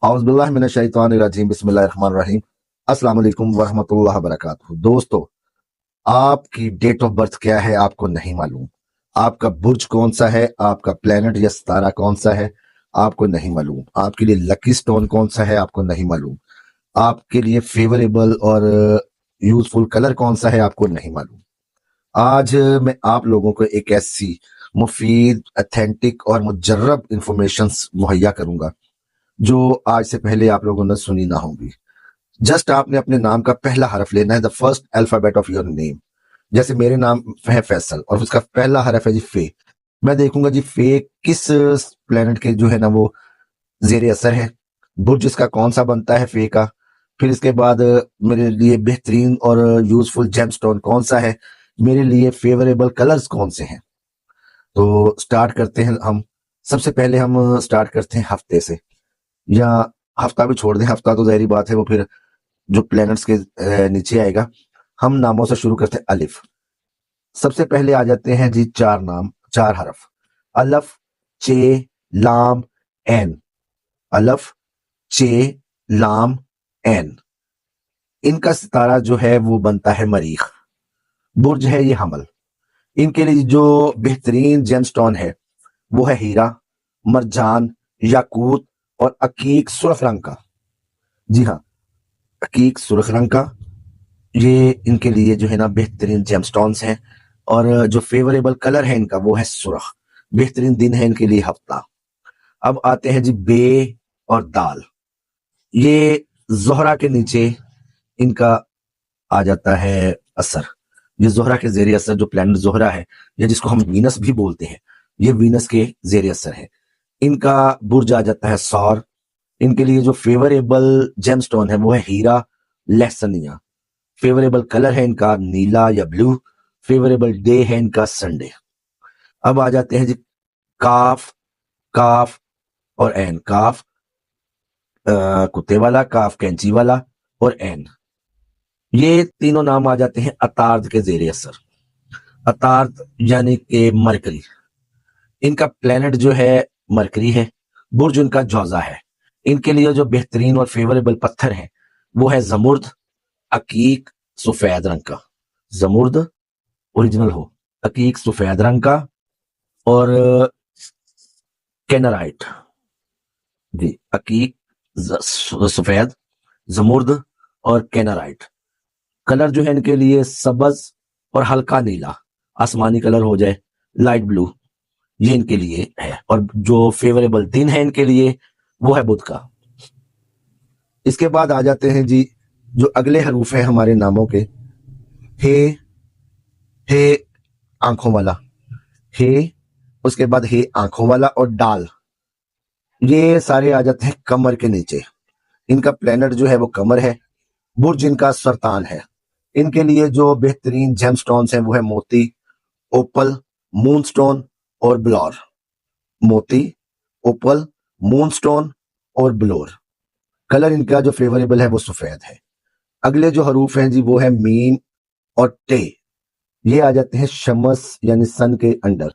औज़ बिल्लाहि मिनश शैतानिर रजीम बिस्मिल्लाहिर्रहमानिर्रहीम। अस्सलाम वालेकुम वरहमतुल्लाहि वबरकातुहू। दोस्तों, आपकी डेट ऑफ बर्थ क्या है आपको नहीं मालूम, आपका बुर्ज कौन सा है, आपका प्लेनेट या सितारा कौन सा है आपको नहीं मालूम, आपके लिए लकी स्टोन कौन सा है आपको नहीं मालूम, आपके लिए फेवरेबल और यूजफुल कलर कौन सा है आपको नहीं मालूम। आज मैं आप लोगों को एक ऐसी मुफीद, अथेंटिक और मुजर्रब इंफॉर्मेशन मुहैया करूंगा जो आज से पहले आप लोगों ने सुनी ना होगी। जस्ट आपने अपने नाम का पहला हरफ लेना है, the first alphabet of your name. जैसे मेरे नाम है फैसल और उसका पहला हरफ है जी फे। मैं देखूंगा जी फे किस प्लेनेट के जो है ना वो जेर असर है, बुर्ज इसका कौन सा बनता है फे का। फिर इसके बाद मेरे लिए बेहतरीन और यूजफुल जेमस्टोन कौन सा है, मेरे लिए फेवरेबल कलर्स कौन से हैं। तो स्टार्ट करते हैं हम। सबसे पहले हम स्टार्ट करते हैं हफ्ते से, या हफ्ता भी छोड़ दें, हफ्ता तो ज़ाहिर बात है वो फिर जो प्लैनेट्स के नीचे आएगा। हम नामों से शुरू करते हैं। अलिफ, सबसे पहले आ जाते हैं जी चार नाम, चार हरफ। अलफ, चे, लाम, एन। अलफ, चे, लाम, एन। इनका सितारा जो है वो बनता है मरीख। बुर्ज है ये हमल। इनके लिए जो बेहतरीन जेमस्टोन है वो है हीरा, मरजान, याकूत और अकीक सुर्ख रंग का। जी हाँ, अकीक सुर्ख रंग का। ये इनके लिए जो है ना बेहतरीन जेमस्टोन्स हैं। और जो फेवरेबल कलर है इनका वो है सुर्ख। बेहतरीन दिन है इनके लिए हफ्ता। अब आते हैं जी बे और दाल। ये जोहरा के नीचे इनका आ जाता है असर। ये जोहरा के जेर असर, जो प्लैनेट जोहरा है या जिसको हम वीनस भी बोलते हैं, ये वीनस के जेर असर है। इनका बुर्ज आ जाता है सौर। इनके लिए जो फेवरेबल जेमस्टोन है वो है हीरा, लहसनिया। फेवरेबल कलर है इनका नीला या ब्लू। फेवरेबल डे है इनका संडे। अब आ जाते हैं जी काफ, काफ और एन। काफ कुत्ते वाला, काफ कैंची वाला और एन। ये तीनों नाम आ जाते हैं अतार्द के जेर असर। अतार्द यानी कि मरकरी। इनका प्लेनेट जो है मरकरी है। बुर्ज इनका जौजा है। इनके लिए जो बेहतरीन और फेवरेबल पत्थर है वो है जमुर्द, अकीक सफेद रंग का। जमुर्द ओरिजिनल हो, अकीक सफेद रंग का और कैनराइट। जी, अकीक सफेद, जमुर्द और कैनराइट। कलर जो है इनके लिए सबज और हल्का नीला, आसमानी कलर हो जाए, लाइट ब्लू, ये इनके लिए है। और जो फेवरेबल दिन है इनके लिए वो है बुध का। इसके बाद आ जाते हैं जी जो अगले हरूफ है हमारे नामों के। हे आंखों वाला, हे, उसके बाद हे आंखों वाला और डाल। ये सारे आ जाते हैं कमर के नीचे। इनका प्लेनेट जो है वो कमर है। बुर्ज इनका सरतान है। इनके लिए जो बेहतरीन जेमस्टोन्स हैं वो है मोती, ओपल, मूनस्टोन और ब्लोर। मोती, ओपल, मूनस्टोन और ब्लोर। कलर इनका जो फेवरेबल है वो सफेद है। अगले जो हरूफ हैं जी वो है मीम और टे। ये आ जाते हैं शमस यानी सन के अंडर।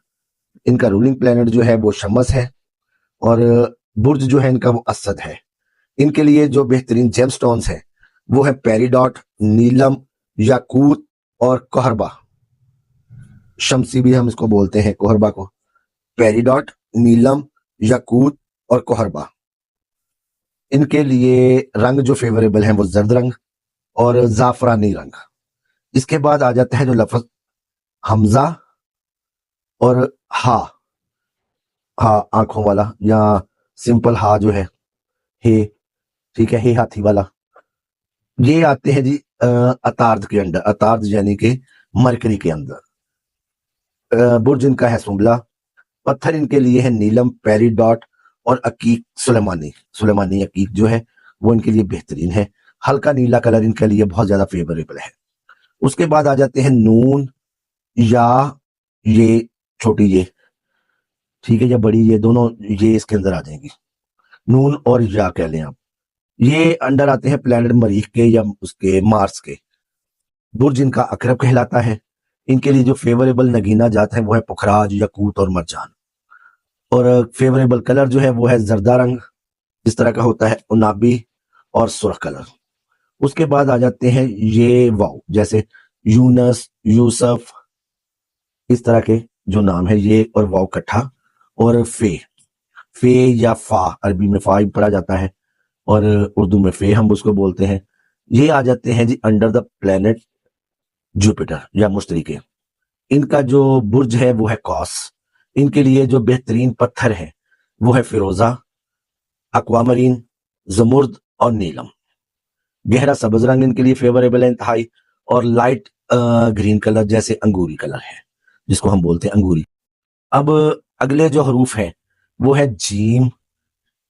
इनका रूलिंग प्लेनेट जो है वो शमस है और बुर्ज जो है इनका वो असद है। इनके लिए जो बेहतरीन जेमस्टोन्स हैं वो है पेरिडॉट, नीलम, याकूत और कोहरबा। शमसी भी हम इसको बोलते हैं, कोहरबा को। पेरिडॉट, नीलम, याकूत और कोहरबा। इनके लिए रंग जो फेवरेबल है वो जर्द रंग और जाफरानी रंग। इसके बाद आ जाता है जो लफ्ज हमजा और हा। हा आंखों वाला या सिंपल हा जो है, हे, ठीक है, हे हाथी वाला। ये आते हैं जी अतार्द के अंदर। अतार्द यानी कि मरकरी के अंदर। बुर्ज इनका है सुंबला। पत्थर इनके लिए है नीलम, पेरिडॉट और अकीक सुलेमानी। सुलेमानी अकीक जो है वो इनके लिए बेहतरीन है। हल्का नीला कलर इनके लिए बहुत ज्यादा फेवरेबल है। उसके बाद आ जाते हैं नून या ये, छोटी ये, ठीक है, या बड़ी ये, दोनों ये इसके अंदर आ जाएंगी। नून और या कह लें आप। ये अंडर आते हैं प्लेनेट मरीख के या उसके मार्स के। बुर्ज इनका अकरब कहलाता है। इनके लिए जो फेवरेबल नगीना जात है वो है पुखराज, यकूत और मरजान। और फेवरेबल कलर जो है वो है जर्दा रंग, اس طرح کا ہوتا ہے انابی اور سرخ کلر۔ اس کے بعد آ جاتے ہیں یہ واؤ، جیسے یونس، یوسف، اس طرح کے جو نام ہے یہ اور واؤ کٹھا، اور فے یا فا، عربی میں فا ہی پڑھا جاتا ہے اور اردو میں فے ہم اس کو بولتے ہیں۔ یہ آ جاتے ہیں جی انڈر دا پلینٹ جوپیٹر یا مشتری کے۔ ان کا جو برج ہے وہ ہے قوس۔ ان کے لیے جو بہترین پتھر ہے وہ ہے فیروزہ، اکوامرین، زمرد اور نیلم۔ گہرا سبز رنگ ان کے لیے فیوریبل ہے انتہائی، اور لائٹ گرین کلر جیسے انگوری کلر ہے جس کو ہم بولتے ہیں انگوری۔ اب اگلے جو حروف ہیں وہ ہے جیم،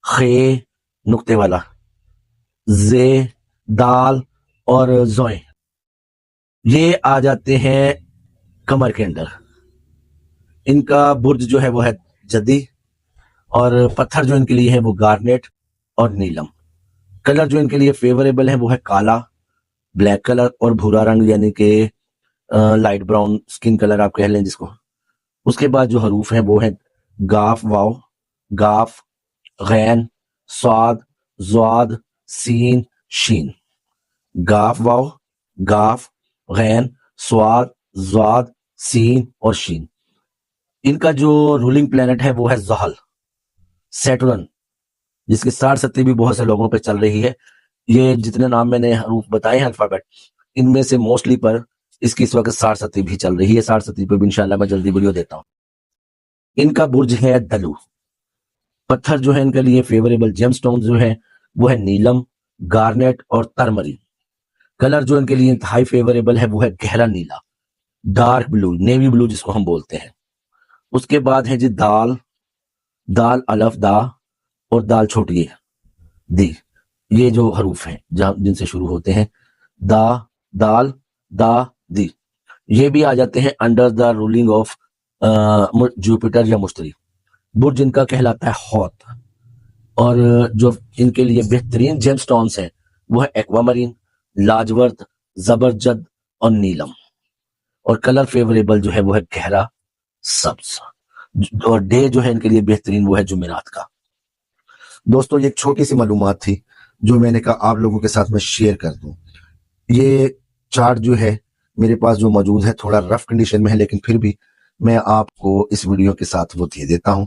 خے نقطے والا، زے، دال اور زوئیں۔ یہ آ جاتے ہیں کمر کے اندر۔ ان کا برج جو ہے وہ ہے جدی، اور پتھر جو ان کے لیے ہے وہ گارنیٹ اور نیلم۔ کلر جو ان کے لیے فیوریبل ہے وہ ہے کالا، بلیک کلر اور بھورا رنگ، یعنی کہ لائٹ براؤن سکن کلر آپ کہہ لیں جس کو۔ اس کے بعد جو حروف ہیں وہ ہیں گاف واو، گاف، غین، صاد، زواد، سین، شین۔ گاف واو، گاف، غین، سواد، زواد، سین اور شین۔ ان کا جو رولنگ پلینٹ ہے وہ ہے زحل، سیٹرن، جس کی 60 ستی بھی بہت سے لوگوں پہ چل رہی ہے۔ یہ جتنے نام میں نے حروف بتائے ہیں الفابیٹ، ان میں سے موسٹلی پر اس کی اس وقت 60 ستی بھی چل رہی ہے۔ 60 ستی پہ بھی انشاءاللہ میں جلدی ویڈیو دیتا ہوں۔ ان کا برج ہے دلو۔ پتھر جو ہے ان کے لیے فیوریبل جیم سٹون جو ہے وہ ہے نیلم، گارنیٹ اور ترمرین۔ کلر جو ان کے لیے انتہائی فیوریبل ہے وہ ہے گہرا نیلا، ڈارک بلو، نیوی بلو جس کو ہم بولتے ہیں۔ اس کے بعد ہے جی دال، دال الف دا اور دال چھوٹی دی۔ یہ جو حروف ہیں جن سے شروع ہوتے ہیں، دا، دال، دا، دی، یہ بھی آ جاتے ہیں under the ruling of Jupiter یا مشتری۔ برج ان کا کہلاتا ہے حوت، اور جو ان کے لیے بہترین جیم سٹونز ہیں وہ ہے ایکوامرین، لاجورد، زبرجد اور نیلم، اور کلر فیوریبل جو ہے وہ ہے گہرا سبز، اور ڈے جو ہے ان کے لیے بہترین وہ ہے جمعرات کا۔ دوستو یہ ایک چھوٹی سی معلومات تھی جو میں نے کہا آپ لوگوں کے ساتھ میں شیئر کر دوں۔ یہ چارٹ جو ہے میرے پاس جو موجود ہے تھوڑا رف کنڈیشن میں ہے، لیکن پھر بھی میں آپ کو اس ویڈیو کے ساتھ وہ دے دیتا ہوں،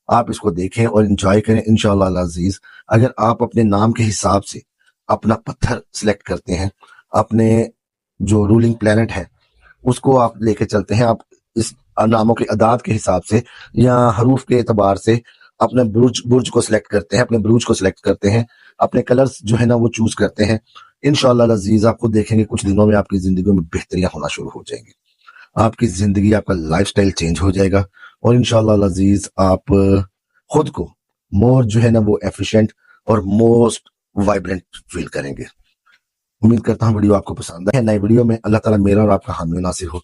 آپ اس کو دیکھیں اور انجوائے کریں انشاءاللہ العزیز۔ اگر آپ اپنے نام کے حساب سے اپنا پتھر سلیکٹ کرتے ہیں، اپنے جو رولنگ پلینٹ ہے اس کو آپ لے کے چلتے ہیں، آپ اس ناموں کے اعداد کے حساب سے یا حروف کے اعتبار سے اپنے برج کو سلیکٹ کرتے ہیں، اپنے بروج کو سلیکٹ کرتے ہیں، اپنے کلرز جو ہے نا وہ چوز کرتے ہیں، انشاءاللہ العزیز آپ کو دیکھیں گے کچھ دنوں میں آپ کی زندگیوں میں بہتریاں ہونا شروع ہو جائیں گی، آپ کی زندگی، آپ کا لائف سٹائل چینج ہو جائے گا، اور انشاءاللہ العزیز آپ خود کو مور جو ہے نا وہ ایفیشینٹ اور موسٹ وائبرنٹ فیل کریں گے۔ امید کرتا ہوں ویڈیو آپ کو پسند ہے۔ نئے ویڈیو میں اللہ تعالیٰ میرا اور آپ کا حامی و ناصر ہو۔